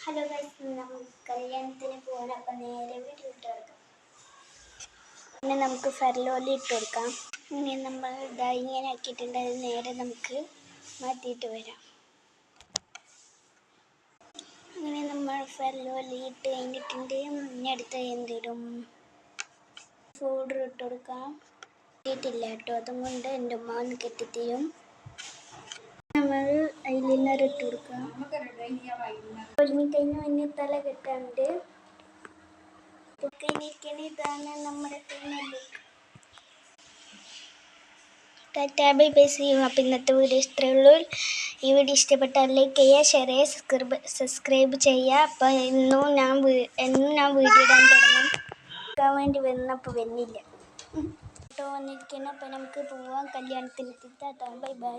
Hello guys, നമുക്ക് കല്യാണത്തിന് പോകാൻ. അപ്പം നേരെ വീട്ടിൽ ഇട്ട് കൊടുക്കാം. പിന്നെ നമുക്ക് ഫെർലോലി ഇട്ട് കൊടുക്കാം. ഇങ്ങനെ നമ്മൾ ഇങ്ങനെ ആക്കിയിട്ടുണ്ട്. അത് നേരെ നമുക്ക് മാറ്റിയിട്ട് വരാം. അങ്ങനെ നമ്മൾ ഫെർലോലി ഇട്ട് കഴിഞ്ഞിട്ടുണ്ട്. ഇനി അടുത്ത എന്തിടും പൗഡർ ഇട്ട് കൊടുക്കാം. കിട്ടിയിട്ടില്ല കേട്ടോ, അതുകൊണ്ട് എൻ്റെ ഉമ്മ ഒന്ന് കെട്ടിത്തരും. നമ്മൾ ഐലൈനർ ഇട്ട് കൊടുക്കാം. ഒരുമിക്കഴിഞ്ഞ് മഞ്ഞ തല കെട്ടാണ്ട് ഇതാണ് നമ്മുടെ tata bye bye. See you. അപ്പോൾ ഇന്നത്തെ വീഡിയോ ഇത്രയേ ഉള്ളൂ. ഈ വീഡിയോ ഇഷ്ടപ്പെട്ടാൽ ലൈക്ക് ചെയ്യുക, ഷെയർ ചെയ്യുക, സബ്സ്ക്രൈബ് ചെയ്യുക. അപ്പോൾ എന്നും ഞാൻ വീഡിയോ ഇടാൻ തുടങ്ങും. എടുക്കാൻ വേണ്ടി വന്നപ്പോൾ വരുന്നില്ല കേട്ടോ, വന്നിരിക്കണം. അപ്പോൾ നമുക്ക് പോവാം കല്യാണത്തിന്. Bye bye.